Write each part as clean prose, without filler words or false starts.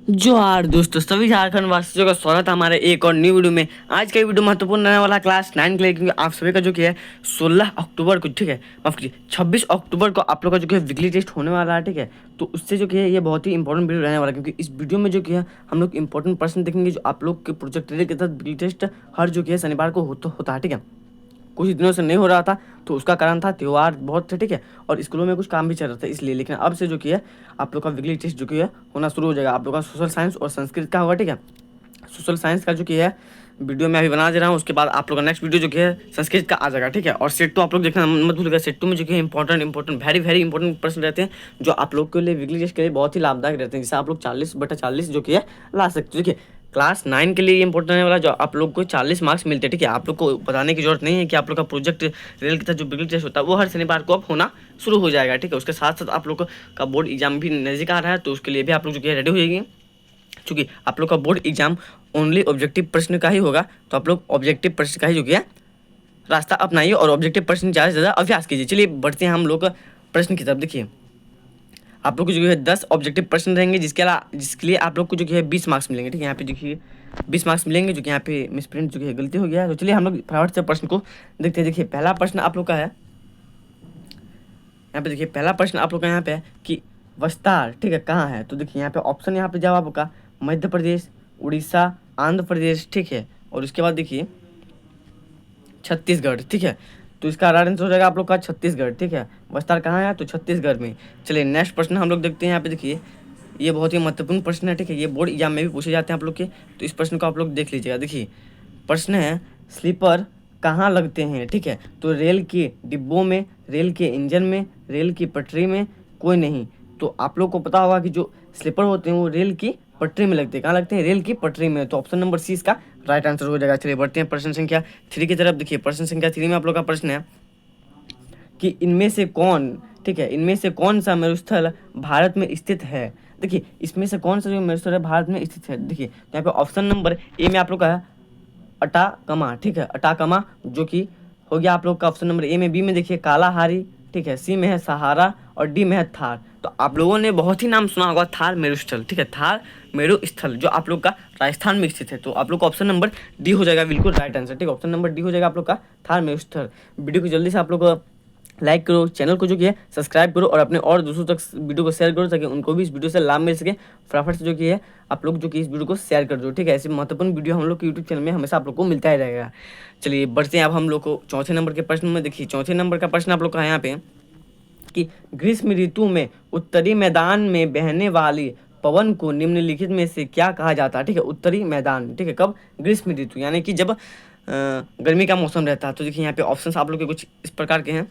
जोहार दोस्तों, सभी झारखंड वासियों का स्वागत है हमारे एक और न्यू वीडियो में। आज का ये वीडियो महत्वपूर्ण रहने वाला क्लास 9 के लिए, क्योंकि आप सभी का जो कि है 16 अक्टूबर को, ठीक है, माफ कीजिए 26 अक्टूबर को आप लोग का जो कि है वीकली टेस्ट होने वाला है, ठीक है। तो उससे जो कि है ये बहुत ही इंपॉर्टेंट वीडियो रहने वाला है, क्योंकि इस वीडियो में जो कि है हम लोग इंपॉर्टेंट प्रश्न देखेंगे जो आप लोग के प्रोजेक्ट के तहत वीकली टेस्ट हर जो कि है शनिवार को होता है, ठीक है। कुछ दिनों से नहीं हो रहा था तो उसका कारण था त्यौहार बहुत थे, ठीक है, और स्कूलों में कुछ काम भी चल रहा था इसलिए। लेकिन अब से जो कि है आप लोग का वीकली टेस्ट जो कि है होना शुरू हो जाएगा। आप लोग का सोशल साइंस और संस्कृत का होगा, ठीक है। सोशल साइंस का जो कि है वीडियो मैं अभी बना दे रहा हूँ, उसके बाद आप लोग का नेक्स्ट वीडियो जो कि है संस्कृत का आ जाएगा, ठीक है। और सेट टू आप लोग देखना मत भूलिएगा। सेट टू में जो कि इंपॉर्टेंट वेरी वेरी इंपॉर्टेंट प्रश्न रहते हैं जो आप लोग के लिए वीकली टेस्ट के लिए बहुत ही लाभदायक रहते हैं, जिससे आप लोग 40/40 जो कि है ला सकते हो, ठीक है। क्लास 9 के लिए इंपॉर्टेंट रहने वाला जो आप लोग को 40 मार्क्स मिलते हैं, ठीक है। आप लोग को बताने की जरूरत नहीं है कि आप लोग का प्रोजेक्ट रेल के तहत जो वीकली टेस्ट होता है वो हर शनिवार को अब होना शुरू हो जाएगा, ठीक है। उसके साथ साथ आप लोग का बोर्ड एग्जाम भी नजदीक आ रहा है, तो उसके लिए भी आप लोग जो कि रेडी हो जाएंगे। चूँकि आप लोग का बोर्ड एग्जाम ओनली ऑब्जेक्टिव प्रश्न का ही होगा, तो आप लोग ऑब्जेक्टिव प्रश्न का ही जो कि है रास्ता अपनाइए और ऑब्जेक्टिव प्रश्न ज़्यादा से ज़्यादा अभ्यास कीजिए। चलिए बढ़ते हैं हम लोग प्रश्न की तरफ। देखिए आप लोग को जो है 10 ऑब्जेक्टिव प्रश्न रहेंगे, जिसके लिए आप लोग को जो है 20 मार्क्स मिलेंगे, ठीक है। यहाँ पे देखिए 20 मार्क्स मिलेंगे, जो कि यहाँ पे मिसप्रिंट जो कि गलती हो गया है। तो चलिए हम लोग फटाफट से प्रश्न को देखते हैं। देखिए पहला प्रश्न आप लोग का है, यहाँ पे देखिए पहला प्रश्न आप लोग का यहाँ पे है कि विस्तार, ठीक है, कहाँ है। तो देखिए यहाँ पे ऑप्शन यहाँ पे जवाब का मध्य प्रदेश, उड़ीसा, आंध्र प्रदेश, ठीक है। और उसके बाद देखिए छत्तीसगढ़, ठीक है। तो इसका राइट आंसर हो जाएगा आप लोग का छत्तीसगढ़, ठीक है। विस्तार कहाँ है, तो छत्तीसगढ़ में। चलिए नेक्स्ट प्रश्न हम लोग देखते हैं। यहाँ पे देखिए ये बहुत ही महत्वपूर्ण प्रश्न है, ठीक है। ये बोर्ड एग्जाम में भी पूछे जाते हैं आप लोग के, तो इस प्रश्न को आप लोग देख लीजिएगा। देखिए प्रश्न है स्लीपर कहाँ लगते हैं, ठीक है। तो रेल के डिब्बों में, रेल के इंजन में, रेल की पटरी में, कोई नहीं। तो आप लोग को पता होगा कि जो स्लीपर होते हैं वो रेल की पटरी में लगते हैं। कहाँ लगते हैं, रेल की पटरी में। तो ऑप्शन नंबर सी इसका राइट आंसर हो जाएगा। चलिए बढ़ते हैं प्रश्न संख्या 3 की तरफ। देखिए प्रश्न संख्या 3 में आप लोग का प्रश्न है कि इनमें से कौन, ठीक है, इनमें से कौन सा मरुस्थल भारत में स्थित है। देखिए इसमें से कौन सा जो मरुस्थल है भारत में स्थित है। देखिए यहाँ पे ऑप्शन नंबर ए में आप लोग का है अटाकमा, ठीक है, अटाकमा, जो कि हो गया आप लोग का ऑप्शन नंबर ए में। बी में देखिए कालाहारी, ठीक है। सी में है सहारा और डी में है थार। तो आप लोगों ने बहुत ही नाम सुना होगा थार मेरुस्थल, ठीक है, थार मेरु स्थल जो आप लोग का राजस्थान में स्थित है। तो आप लोग का ऑप्शन नंबर डी हो जाएगा बिल्कुल राइट आंसर, ठीक है। ऑप्शन नंबर डी हो जाएगा आप लोग का थार मेरुस्थल। वीडियो को जल्दी से आप लोग लाइक करो, चैनल को जो कि है सब्सक्राइब करो और अपने और दोस्तों तक वीडियो को शेयर करो ताकि उनको भी इस वीडियो से लाभ मिल सके। फटाफट से जो कि है आप लोग जो कि इस वीडियो को शेयर कर दो, ठीक है। ऐसी महत्वपूर्ण वीडियो हम लोग के यूट्यूब चैनल में हमेशा आप लोग को मिलता ही रहेगा। चलिए बढ़ते हैं अब हम लोग को चौथे नंबर के प्रश्न में। देखिए चौथे नंबर का प्रश्न आप लोग का यहाँ पे कि ग्रीष्म ऋतु में उत्तरी मैदान में बहने वाली पवन को निम्नलिखित में से क्या कहा जाता है, ठीक है। उत्तरी मैदान, ठीक है, कब, ग्रीष्म ऋतु, यानी कि जब गर्मी का मौसम रहता है। तो देखिए यहाँ पे ऑप्शन आप लोग के कुछ इस प्रकार के हैं।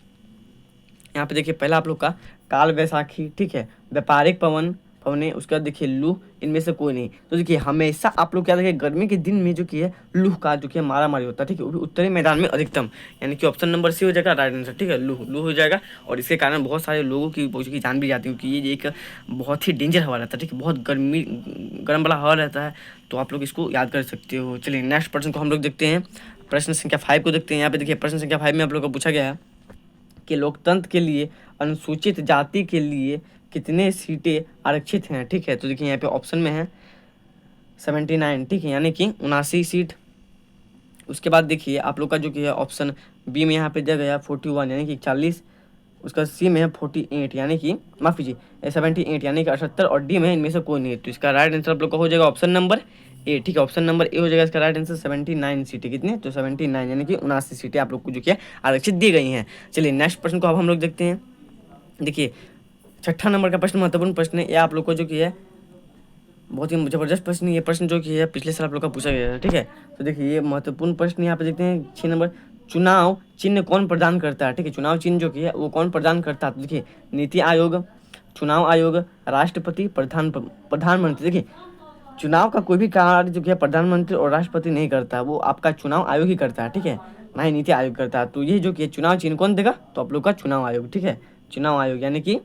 यहाँ पे देखिए पहला आप लोग का काल वैसाखी, ठीक है, व्यापारिक पवने, उसके बाद देखिए लू, इनमें से कोई नहीं। तो देखिए हमेशा आप लोग क्या देखिए गर्मी के दिन में जो कि है लू का जो कि है मारा मारी होता है, ठीक है, वो भी उत्तरी मैदान में अधिकतम। यानी कि ऑप्शन नंबर सी हो जाएगा राइट आंसर, ठीक है। लू हो जाएगा और इसके कारण बहुत सारे लोगों की जान भी जाती है, क्योंकि ये एक बहुत ही डेंजर हवा रहता है, ठीक है, बहुत गर्म वाला हवा रहता है। तो आप लोग इसको याद कर सकते हो। चलिए नेक्स्ट प्रश्न को हम लोग देखते हैं। प्रश्न संख्या 5 को देखते हैं। यहाँ पे देखिए प्रश्न संख्या 5 में आप लोग को पूछा गया है कि लोकतंत्र के लिए अनुसूचित जाति के लिए कितने सीटें आरक्षित हैं, ठीक है। तो देखिए यहाँ पे ऑप्शन में है 79, ठीक है, यानी कि 79 सीट। उसके बाद देखिए आप लोग का जो कि है ऑप्शन बी में यहाँ पे दिया गया 41, यानी कि 41। उसका सी में है 48, यानी कि माफ़ कीजिए 78, यानी कि 78। और डी में इनमें से कोई नहीं है। तो इसका राइट आंसर आप लोग का हो जाएगा ऑप्शन नंबर ए, ठीक है। ऑप्शन नंबर ए हो जाएगा इसका राइट आंसर। 79 सीटें कितने, तो 79, यानी कि 79 सीटें आप लोग को जो कि आरक्षित दी गई हैं। चलिए नेक्स्ट प्रश्न को अब हम लोग देखते हैं। देखिए छठा नंबर का प्रश्न महत्वपूर्ण प्रश्न है। ये आप लोग को जो कि है बहुत ही जबरदस्त प्रश्न है। ये प्रश्न जो कि है पिछले साल आप लोग का पूछा गया है, ठीक है। तो देखिए ये महत्वपूर्ण प्रश्न यहाँ पे देखते हैं 6 नंबर। चुनाव चिन्ह कौन प्रदान करता है, ठीक है, चुनाव चिन्ह जो कि है वो कौन प्रदान करता है। तो देखिए नीति आयोग, चुनाव आयोग, राष्ट्रपति, प्रधानमंत्री। देखिए चुनाव का कोई भी कार्य जो कि है प्रधानमंत्री और राष्ट्रपति नहीं करता, वो आपका चुनाव आयोग ही करता है, ठीक है, ना ही नीति आयोग करता है। तो ये जो कि चुनाव चिन्ह कौन देगा, तो आप लोग का चुनाव आयोग, ठीक है, चुनाव आयोग, यानी कि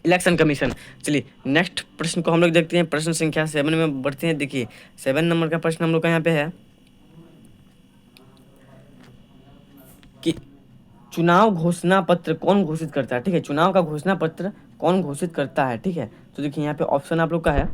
इलेक्शन कमीशन। चलिए नेक्स्ट प्रश्न को हम लोग देखते हैं। प्रश्न संख्या 7 में बढ़ते हैं। देखिए 7 नंबर का प्रश्न हम लोग का यहाँ पे है कि चुनाव घोषणा पत्र कौन घोषित करता है, ठीक है, चुनाव का घोषणा पत्र कौन घोषित करता है, ठीक है। तो देखिए यहाँ पे ऑप्शन आप लोग का है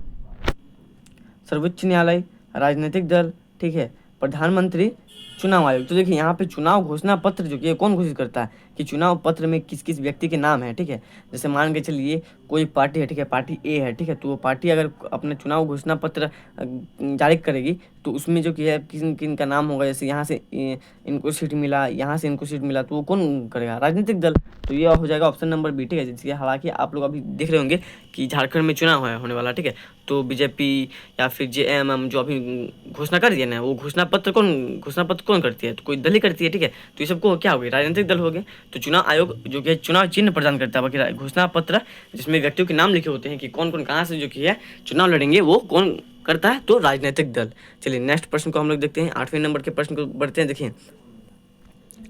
सर्वोच्च न्यायालय, राजनीतिक दल, ठीक है, प्रधानमंत्री, चुनाव आयोग। तो देखिए यहाँ पे चुनाव घोषणा पत्र जो कि कौन घोषित करता है कि चुनाव पत्र में किस किस व्यक्ति के नाम है, ठीक है। जैसे मान के चलिए कोई पार्टी है, ठीक है, पार्टी ए है, ठीक है, तो वो पार्टी अगर अपना चुनाव घोषणा पत्र जारी करेगी तो उसमें जो कि है किन किन का नाम होगा, जैसे यहाँ से इनको सीट मिला, यहाँ से इनको सीट मिला, तो वो कौन करेगा, राजनीतिक दल। तो ये हो जाएगा ऑप्शन नंबर बी, ठीक है। जैसे हालांकि आप लोग अभी देख रहे होंगे कि झारखंड में चुनाव है होने वाला, ठीक है, तो बीजेपी या फिर जेएमएम जो अभी घोषणा कर दिया ना, वो घोषणा पत्र कौन करती है, तो कोई दल ही करती है, ठीक है। तो ये सबको क्या हो गए, राजनीतिक दल हो गए। तो चुनाव आयोग जो कि चुनाव चिन्ह प्रदान करता है, बाकी घोषणा पत्र जिसमें व्यक्तियों के नाम लिखे होते हैं कि कौन कौन कहाँ से जो कि है चुनाव लड़ेंगे, वो कौन करता है, तो राजनीतिक दल। चलिए नेक्स्ट प्रश्न को हम लोग देखते हैं, 8वें नंबर के प्रश्न को बढ़ते हैं। देखिए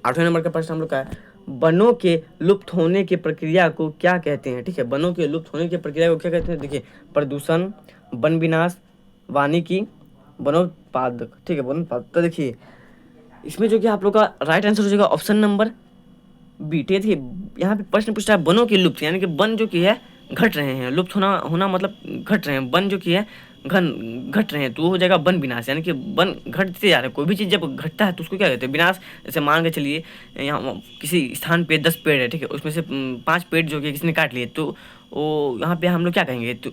8वें नंबर का प्रश्न हम लोग का है, वनों के लुप्त होने की प्रक्रिया को क्या कहते हैं, ठीक है। वनों के लुप्त होने की प्रक्रिया को क्या कहते हैं, देखिए प्रदूषण, वन विनाश, वानिकी, वनोत्पादक, ठीक है, वनोत्पादक। तो देखिए इसमें जो कि आप लोग का राइट आंसर हो जाएगा ऑप्शन नंबर बी, ठीक है। देखिए यहाँ पे प्रश्न पूछ रहा है वनों की लुप्त, यानी कि वन जो कि है घट रहे हैं, लुप्त होना मतलब घट रहे हैं, वन जो कि है घट रहे हैं, तो वो हो जाएगा वन विनाश, यानी कि वन घटते जा रहे हैं। कोई भी चीज़ जब घटता है तो उसको क्या कहते हैं, विनाश। जैसे मान के चलिए यहाँ किसी स्थान पे 10 पेड़ है, ठीक है, उसमें से 5 पेड़ जो कि किसी ने काट लिए, तो वो यहाँ पे हम लोग क्या कहेंगे, तो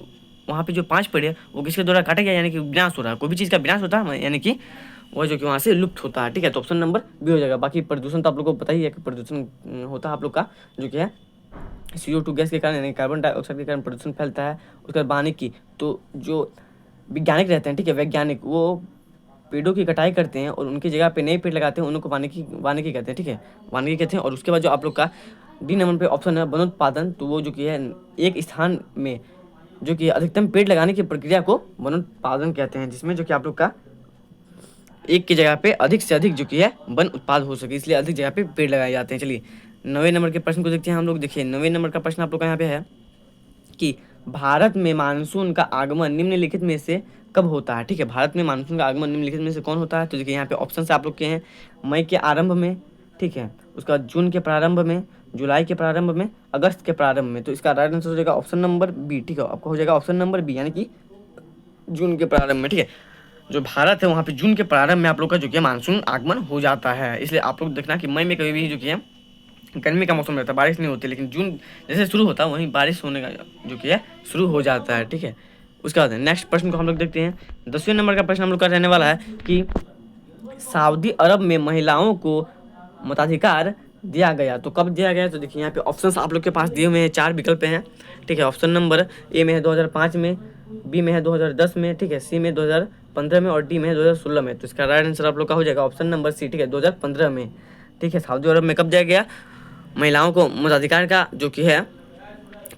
वहाँ पे जो 5 पेड़ है वो किसके द्वारा काटा गया, यानी कि विनाश हो रहा है, कोई भी चीज़ का विनाश होता है, यानी कि वो जो कि वहाँ से लुप्त होता है, ठीक है। तो ऑप्शन नंबर बी हो जाएगा। बाकी प्रदूषण तो आप लोग को पता ही है कि प्रदूषण होता है आप लोग का जो कि है CO2 गैस के कारण, यानी कार्बन डाइऑक्साइड के कारण प्रदूषण फैलता है। उसके बाद वानिकी, तो जो वैज्ञानिक रहते हैं, ठीक है, वैज्ञानिक वो पेड़ों की कटाई करते हैं और उनकी जगह पे नए पेड़ लगाते हैं, उनको वानिकी कहते हैं, ठीक है, वानिकी कहते हैं। और उसके बाद जो आप लोग का डी नंबर पे ऑप्शन है वनोत्पादन, तो वो जो कि है एक स्थान में जो कि अधिकतम पेड़ लगाने की प्रक्रिया को वनोत्पादन कहते हैं, जिसमें जो कि आप लोग का एक की जगह पे अधिक से अधिक जो कि है वन उत्पाद हो सके, इसलिए अधिक जगह पे पेड़ लगाए जाते हैं। चलिए 9वें नंबर के प्रश्न को देखते हैं हम लोग। देखिए 9वें नंबर का प्रश्न आप लोग का यहाँ पे है कि भारत में मानसून का आगमन निम्नलिखित में से कब होता है, ठीक है। भारत में मानसून का आगमन निम्नलिखित में से कौन होता है, तो देखिए यहाँ पे ऑप्शन से आप लोग के हैं मई के आरंभ में, ठीक है, उसका जून के प्रारंभ में, जुलाई के प्रारंभ में, अगस्त के प्रारंभ में। तो इसका राइट आंसर हो जाएगा ऑप्शन नंबर बी, ठीक है, आपका हो जाएगा ऑप्शन नंबर बी, यानी कि जून के प्रारंभ में, ठीक है। जो भारत है वहाँ पे जून के प्रारंभ में आप लोग का जो कि मानसून आगमन हो जाता है। इसलिए आप लोग देखना कि मई में कभी भी जो कि है गर्मी का मौसम रहता है, बारिश नहीं होती, लेकिन जून जैसे शुरू होता है वहीं बारिश होने का जो कि है शुरू हो जाता है, ठीक है। उसके बाद नेक्स्ट प्रश्न को हम लोग देखते हैं। 10वें नंबर का प्रश्न हम लोग का रहने वाला है कि सऊदी अरब में महिलाओं को मताधिकार दिया गया, तो कब दिया गया, तो देखिए यहाँ पे ऑप्शंस आप लोग के पास दिए हुए हैं, 4 विकल्प हैं, ठीक है। ऑप्शन नंबर ए में है 2005 में, बी में है 2010 में, ठीक है, सी में 2015 में और डी में है 2016 में। तो इसका राइट आंसर आप लोग का हो जाएगा ऑप्शन नंबर सी, ठीक है, 2015 में, ठीक है। सऊदी अरब में कब दिया गया महिलाओं को मताधिकार का जो कि है,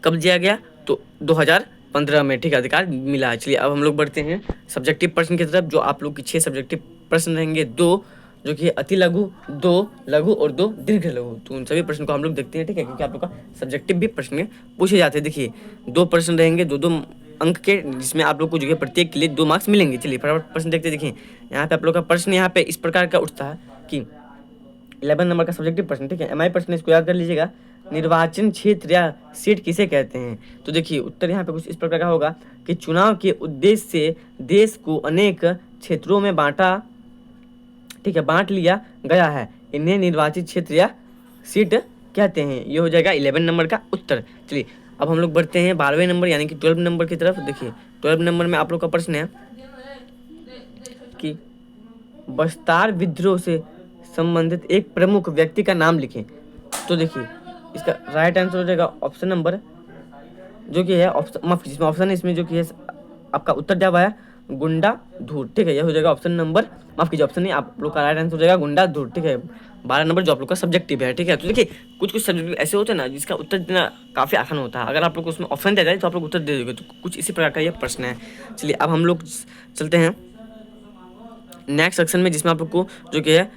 कब दिया गया, तो 2015 में, ठीक है, अधिकार मिला है। चलिए अब हम लोग बढ़ते हैं सब्जेक्टिव प्रश्न की तरफ, जो आप लोग की 6 सब्जेक्टिव प्रश्न रहेंगे, 2 जो कि अति लघु, 2 लघु और 2 दीर्घ लघु। तो उन सभी प्रश्न को हम लोग देखते हैं, ठीक है, क्योंकि आप लोग का सब्जेक्टिव भी प्रश्न पूछे जाते हैं। देखिए 2 प्रश्न रहेंगे 2-2 अंक के, जिसमें आप लोग को जो है प्रत्येक के लिए 2 मार्क्स मिलेंगे। चलिए फटाफट प्रश्न देखते हैं। देखिए यहाँ पे आप लोग का प्रश्न यहाँ पे इस प्रकार का उठता है कि 11 नंबर का सब्जेक्टिव प्रश्न, ठीक है, MI प्रश्न, इसको याद कर लीजिएगा। निर्वाचन क्षेत्र या सीट किसे कहते हैं, तो देखिए उत्तर यहाँ पे कुछ इस प्रकार का होगा कि चुनाव के उद्देश्य से देश को अनेक क्षेत्रों में बांटा, ठीक है, बांट लिया गया है, इन्हें निर्वाचित क्षेत्र या सीट कहते हैं। ये हो जाएगा 11 नंबर का उत्तर। चलिए अब हम लोग बढ़ते हैं 12वें नंबर यानी कि 12 नंबर की तरफ। देखिए 12 नंबर में आप लोग का प्रश्न है कि बस्तार विद्रोह से संबंधित एक प्रमुख व्यक्ति का नाम लिखें। तो देखिए इसका राइट आंसर हो जाएगा ऑप्शन नंबर जो कि है ऑप्शन है इसमें जो कि है आपका उत्तर दिया हुआ है गुंडा धूर, ठीक है, यह हो जाएगा ऑप्शन नंबर, माफ कीजिए ऑप्शन नहीं, आप लोग का राइट आंसर हो जाएगा गुंडा धूर, ठीक है। 12 नंबर जो आप लोग का सब्जेक्टिव है, ठीक है। तो देखिए कुछ सब्जेक्टिव ऐसे होते हैं ना जिसका उत्तर देना काफ़ी आसान होता है, अगर आप लोग को उसमें ऑप्शन दिया जाए तो आप लोग उत्तर दे दोगे। तो कुछ इसी प्रकार का यह प्रश्न है। चलिए अब हम लोग चलते हैं नेक्स्ट सेक्शन में, जिसमें आप लोग को जो कि है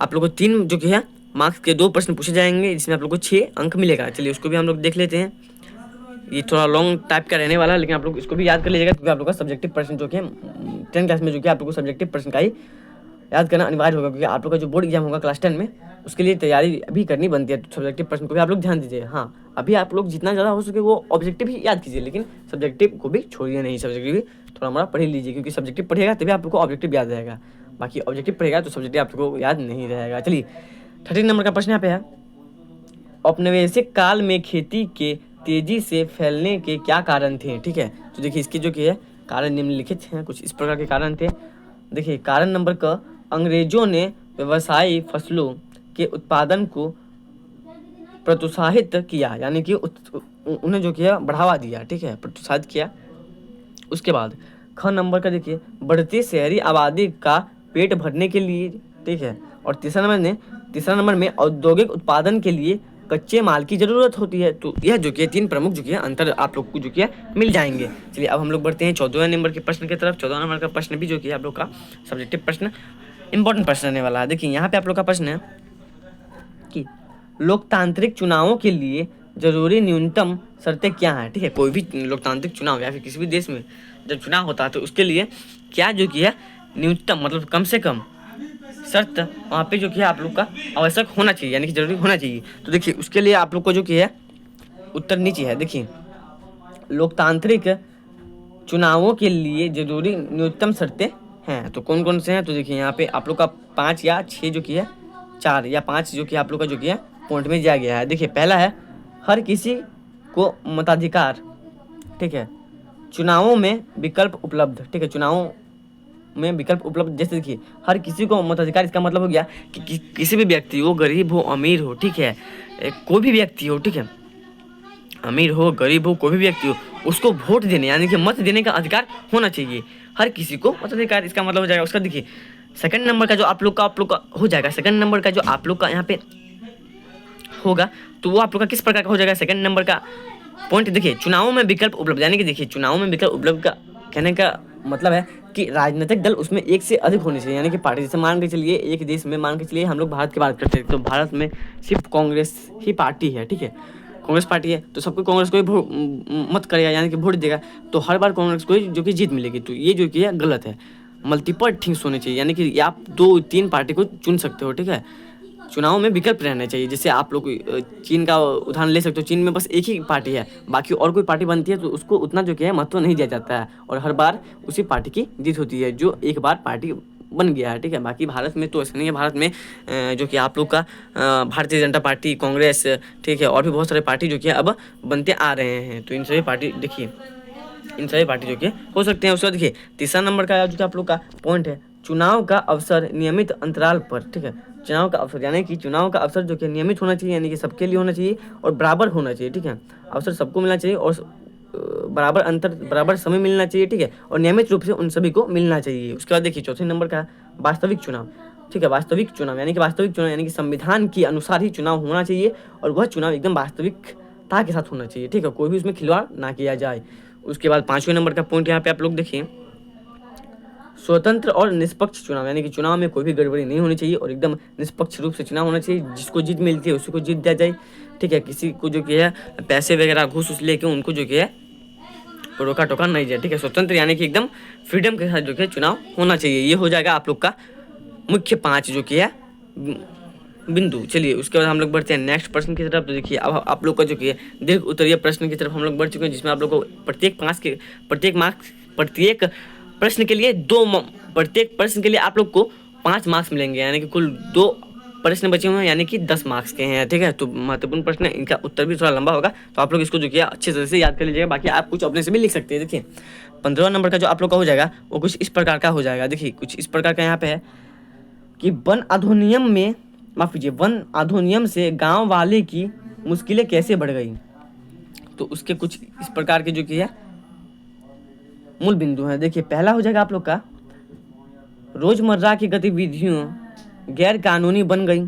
आप लोग को 3 जो कि है मार्क्स के 2 प्रश्न पूछे जाएंगे, जिसमें आप लोग को 6 अंक मिलेगा। चलिए उसको भी हम लोग देख लेते हैं। ये थोड़ा लॉन्ग टाइप का रहने वाला है, लेकिन आप लोग इसको भी याद कर लीजिएगा, क्योंकि आप लोग का सब्जेक्टिव प्रश्न जो कि 10th क्लास में जो कि आप लोग को सब्जेक्टिव प्रश्न का ही याद करना अनिवार्य होगा, क्योंकि आप लोग का जो बोर्ड एग्जाम होगा क्लास 10 में उसके लिए तैयारी अभी करनी बनती है। तो सब्जेक्टिव प्रश्न को भी आप लोग ध्यान दीजिए। हाँ, अभी आप लोग जितना ज़्यादा हो सके वो ऑब्जेक्टिव ही याद कीजिए, लेकिन सब्जेक्टिव को भी छोड़िए नहीं। सब्जेक्टिव भी थोड़ा मोड़ा पढ़ ही लीजिए, क्योंकि सब्जेक्टिव पढ़िएगा तभी आप लोग को ऑब्जेक्टिव याद रहेगा। बाकी ऑब्जेक्टिव पढ़ेगा तो सब्जेक्टिव आप लोग को याद नहीं रहेगा। चलिए 13 नंबर का प्रश्न यहाँ पे है, औपनिवेशिक काल में खेती के तेजी से फैलने के क्या कारण थे। ठीक है, तो देखिए इसके जो कि है कारण निम्नलिखित हैं, कुछ इस प्रकार के कारण थे। देखिए कारण नंबर क, अंग्रेजों ने व्यवसायी फसलों के उत्पादन को प्रोत्साहित किया, यानी कि उन्हें जो किया बढ़ावा दिया। ठीक है, प्रोत्साहित किया। उसके बाद ख नंबर का देखिए, बढ़ती शहरी आबादी का पेट भरने के लिए। ठीक है, और तीसरा नंबर में औद्योगिक उत्पादन के लिए कच्चे माल की जरूरत होती है। तो यह जो कि 3 प्रमुख जो कि अंतर आप लोग को जो कि मिल जाएंगे। चलिए अब हम लोग बढ़ते हैं 14वें नंबर के प्रश्न की तरफ। 14 नंबर का प्रश्न भी जो कि आप लोग का सब्जेक्टिव प्रश्न, इंपॉर्टेंट प्रश्न रहने वाला है। देखिए यहाँ पे आप लोग का प्रश्न है कि लोकतांत्रिक चुनावों के लिए जरूरी न्यूनतम शर्तें क्या हैं। ठीक है, कोई भी लोकतांत्रिक चुनाव या फिर किसी भी देश में जब चुनाव होता है तो उसके लिए क्या जो कि है न्यूनतम मतलब कम से कम शर्त वहाँ पे जो कि है आप लोग का आवश्यक होना चाहिए, यानी कि जरूरी होना चाहिए। तो देखिए उसके लिए आप लोग को जो कि है उत्तर नीचे है। देखिए लोकतांत्रिक चुनावों के लिए जरूरी न्यूनतम शर्तें हैं, तो कौन कौन से हैं। तो देखिए यहाँ पे आप लोग का 5 या 6 जो कि है 4 या 5 जो कि आप लोग का जो कि है पॉइंट में दिया गया है। देखिए पहला है हर किसी को मताधिकार। ठीक है, चुनावों में विकल्प उपलब्ध। ठीक है, चुनावों में विकल्प उपलब्ध, जैसे देखिए हर किसी को मताधिकार, इसका मतलब हो गया कि किसी भी व्यक्ति हो, गरीब हो अमीर हो, ठीक है, कोई भी व्यक्ति हो, ठीक है, अमीर हो गरीब हो कोई भी व्यक्ति हो, उसको वोट देने यानी कि मत देने का अधिकार होना चाहिए। हर किसी को मताधिकार, इसका मतलब हो जाएगा उसका। देखिए सेकंड नंबर का जो आप लोग का हो जाएगा, सेकंड नंबर का जो आप लोग का यहाँ पे होगा तो वो आप लोग का किस प्रकार का हो जाएगा। सेकंड नंबर का पॉइंट देखिए चुनावों में विकल्प उपलब्ध, यानी कि देखिए चुनावों में विकल्प उपलब्ध का कहने का मतलब है कि राजनीतिक दल उसमें एक से अधिक होने चाहिए, यानी कि पार्टी। जैसे मान के चलिए एक देश में मान के चलिए हम लोग भारत की बात करते हैं तो भारत में सिर्फ कांग्रेस ही पार्टी है। ठीक है, कांग्रेस पार्टी है तो सबको कांग्रेस को ही मत करेगा, यानी कि वोट देगा, तो हर बार कांग्रेस को ही जो कि जीत मिलेगी। तो ये जो कि है गलत है। मल्टीपल थिंग्स होने चाहिए, यानी कि आप 2-3 पार्टी को चुन सकते हो। ठीक है, चुनाव में विकल्प रहने चाहिए। जैसे आप लोग चीन का उदाहरण ले सकते हो, चीन में बस एक ही पार्टी है, बाकी और कोई पार्टी बनती है तो उसको उतना जो कि है महत्व नहीं दिया जाता है, और हर बार उसी पार्टी की जीत होती है जो एक बार पार्टी बन गया है। ठीक है, बाकी भारत में तो ऐसा नहीं है। भारत में जो कि आप लोग का भारतीय जनता पार्टी, कांग्रेस, ठीक है, और भी बहुत सारे पार्टी जो कि अब बनते आ रहे हैं। तो इन सभी पार्टी देखिए इन सभी पार्टी जो कि हो सकते हैं। उसके बाद देखिए तीसरा नंबर का जो कि आप लोग का पॉइंट है, चुनाव का अवसर नियमित अंतराल पर। ठीक है, चुनाव का अवसर यानी कि चुनाव का अवसर जो कि नियमित होना चाहिए, यानी कि सबके लिए होना चाहिए और बराबर होना चाहिए। ठीक है, अवसर सबको मिलना चाहिए और बराबर समय मिलना चाहिए। ठीक है, और नियमित रूप से उन सभी को मिलना चाहिए। उसके बाद देखिए चौथे नंबर का वास्तविक चुनाव। ठीक है, वास्तविक चुनाव यानी कि संविधान के अनुसार ही चुनाव होना चाहिए, और वह चुनाव एकदम वास्तविकता के साथ होना चाहिए। ठीक है, कोई भी उसमें खिलवाड़ ना किया जाए। उसके बाद 5वें नंबर का पॉइंट यहाँ पे आप लोग देखिए, स्वतंत्र और निष्पक्ष चुनाव, यानी कि चुनाव में कोई भी गड़बड़ी नहीं होनी चाहिए और एकदम निष्पक्ष रूप से चुनाव होना चाहिए। जिसको जीत मिलती है उसी को जीत दिया जाए। ठीक है, किसी को जो कि है पैसे वगैरह घूस उस लेके उनको जो कि है रोका टोका नहीं जाए। ठीक है, स्वतंत्र यानी कि एकदम फ्रीडम के साथ जो कि चुनाव होना चाहिए। ये हो जाएगा आप लोग का मुख्य 5 जो कि है बिंदु। चलिए उसके बाद हम लोग बढ़ते हैं नेक्स्ट प्रश्न की तरफ। तो देखिए अब आप लोग का जो कि है दीर्घ उत्तरीय प्रश्न की तरफ हम लोग बढ़ चुके हैं, जिसमें आप लोग को प्रत्येक प्रश्न के लिए प्रत्येक प्रश्न के लिए आप लोग को 5 मार्क्स मिलेंगे, यानी कि कुल 2 प्रश्न बचे हुए हैं, यानी कि 10 मार्क्स के हैं। ठीक है, तो महत्वपूर्ण प्रश्न है, इनका उत्तर भी थोड़ा लंबा होगा, तो आप लोग इसको जो किया अच्छे तरह से याद कर लीजिएगा। बाकी आप कुछ अपने से भी लिख सकते हैं। देखिए 15वां नंबर का जो आप लोग का हो जाएगा वो कुछ इस प्रकार का हो जाएगा। देखिए कुछ इस प्रकार का यहाँ पे है कि वन अधिनियम से गाँव वाले की मुश्किलें कैसे बढ़ गई। तो उसके कुछ इस प्रकार के जो कि है मूल बिंदु हैं। देखिए पहला हो जाएगा आप लोग का, रोजमर्रा की गतिविधियों गैर कानूनी बन गई।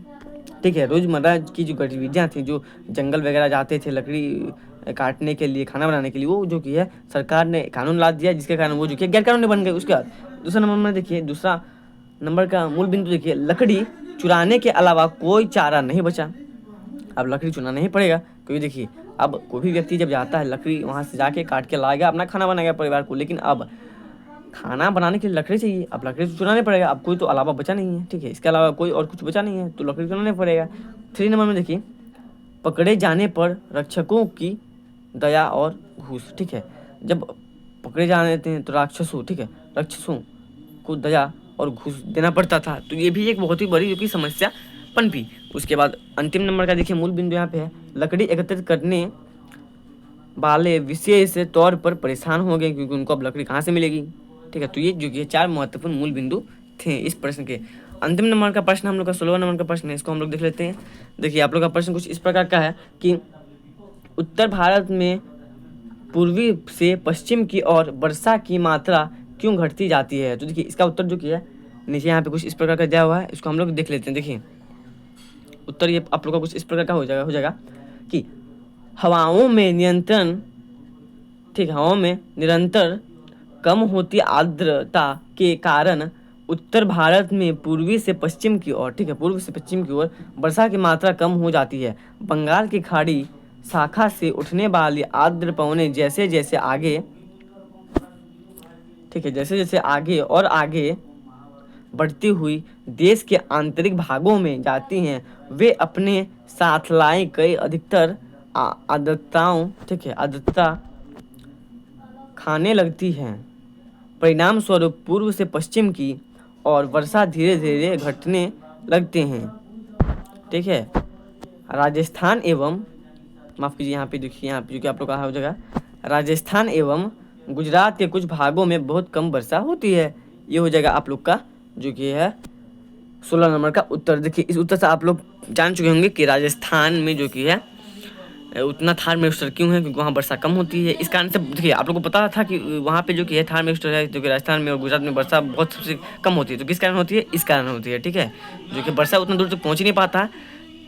ठीक है, रोजमर्रा की जो गतिविधियां थी, जो जंगल वगैरह जाते थे लकड़ी काटने के लिए, खाना बनाने के लिए, वो जो कि है सरकार ने कानून ला दिया, जिसके कारण वो जो कि गैर कानूनी बन गए। उसके बाद दूसरा नंबर में देखिए, दूसरा नंबर का मूल बिंदु देखिए, लकड़ी चुराने के अलावा कोई चारा नहीं बचा। अब लकड़ी चुराना नहीं पड़ेगा, क्योंकि देखिए अब कोई भी व्यक्ति जब जाता है लकड़ी वहाँ से जाके काट के लाएगा, अपना खाना बनाएगा परिवार को। लेकिन अब खाना बनाने के लिए लकड़ी चाहिए, अब लकड़ी तो चुरानी पड़ेगा, अब कोई तो अलावा बचा नहीं है, ठीक है, इसके अलावा कोई और कुछ बचा नहीं है तो लकड़ी चुराना पड़ेगा। 3 नंबर में देखिए, पकड़े जाने पर रक्षकों की दया और घूस, ठीक है, जब पकड़े जाते हैं तो राक्षसों, ठीक है, राक्षसों को दया और घूस देना पड़ता था, तो ये भी एक बहुत ही बड़ी जो कि समस्या पनपी। उसके बाद अंतिम नंबर का देखिए मूल बिंदु यहाँ पे है, लकड़ी एकत्रित करने वाले विशेष तौर पर परेशान हो गए क्योंकि उनको अब लकड़ी कहाँ से मिलेगी, ठीक है। तो ये जो कि 4 महत्वपूर्ण मूल बिंदु थे इस प्रश्न के। अंतिम नंबर का प्रश्न हम लोग का 16 नंबर का प्रश्न है, इसको हम लोग देख लेते हैं। देखिए आप लोग का प्रश्न कुछ इस प्रकार का है कि उत्तर भारत में पूर्वी से पश्चिम की ओर वर्षा की मात्रा क्यों घटती जाती है। तो देखिए इसका उत्तर जो कि है नीचे यहाँ पे कुछ इस प्रकार का दिया हुआ है, इसको हम लोग देख लेते हैं। देखिए उत्तर ये आप लोग का कुछ इस प्रकार का हो जाएगा कि हवाओं में नियंत्रण, ठीक है, हवाओं में निरंतर कम होती आर्द्रता के कारण उत्तर भारत में पूर्वी से पश्चिम की ओर, ठीक है, पूर्व से पश्चिम की ओर वर्षा की मात्रा कम हो जाती है। बंगाल की खाड़ी शाखा से उठने वाली आर्द्र पवनें जैसे जैसे आगे, ठीक है, जैसे जैसे आगे और आगे बढ़ती हुई देश के आंतरिक भागों में जाती हैं, वे अपने साथ लाए कई अधिकतर आर्द्रताओं, ठीक है, आर्द्रता खाने लगती हैं। परिणाम स्वरूप पूर्व से पश्चिम की और वर्षा धीरे धीरे घटने लगते हैं, ठीक है। राजस्थान एवं, माफ़ कीजिए यहाँ पे देखिए, यहाँ पे जो कि आप लोग कहा हो जाएगा, राजस्थान एवं गुजरात के कुछ भागों में बहुत कम वर्षा होती है। ये हो जाएगा आप लोग का जो कि है 16 नंबर का उत्तर। देखिए इस उत्तर से आप लोग जान चुके होंगे कि राजस्थान में जो कि है उतना थार्मोमीटर क्यों है, क्योंकि वहाँ वर्षा कम होती है। इस कारण से देखिए आप लोगों को पता था कि वहाँ पे जो कि है थार्मोमीटर है, जो कि राजस्थान में और गुजरात में वर्षा बहुत सबसे कम होती है। तो किस कारण होती है, इस कारण होती है, ठीक है, जो कि वर्षा उतना दूर तक पहुँच ही नहीं पाता,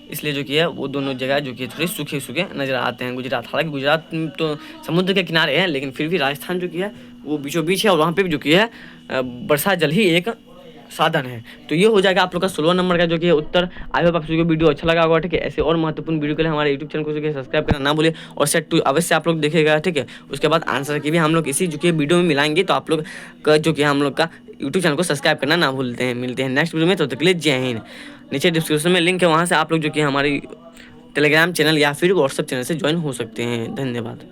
इसलिए जो कि है वो दोनों जगह जो कि थोड़े सूखे सूखे नज़र आते हैं। गुजरात, हालांकि गुजरात में तो समुद्र के किनारे है, लेकिन फिर भी राजस्थान जो कि है वो बीचों बीच है और वहाँ पे भी जो कि है वर्षा जल ही एक साधन है। तो ये हो जाएगा आप लोग का 16 नंबर का जो कि है उत्तर। आई होप आप सभी को वीडियो अच्छा लगा होगा, ठीक है। ऐसे और महत्वपूर्ण वीडियो के लिए हमारे यूट्यूब चैनल को सब्सक्राइब करना ना भूलिए और सेट टू अवश्य आप लोग देखेगा, ठीक है। उसके बाद आंसर की भी हम लोग इसी जो कि वीडियो में मिलाएंगे, तो आप लोग का जो कि हम लोग का यूट्यूब चैनल को सब्सक्राइब करना ना भूलते हैं। मिलते हैं नेक्स्ट वीडियो में, तो तक के लिए जय हिंद। नीचे डिस्क्रिप्शन में लिंक है, वहाँ से आप लोग जो कि हमारी टेलीग्राम चैनल या फिर व्हाट्सएप चैनल से ज्वाइन हो सकते हैं। धन्यवाद।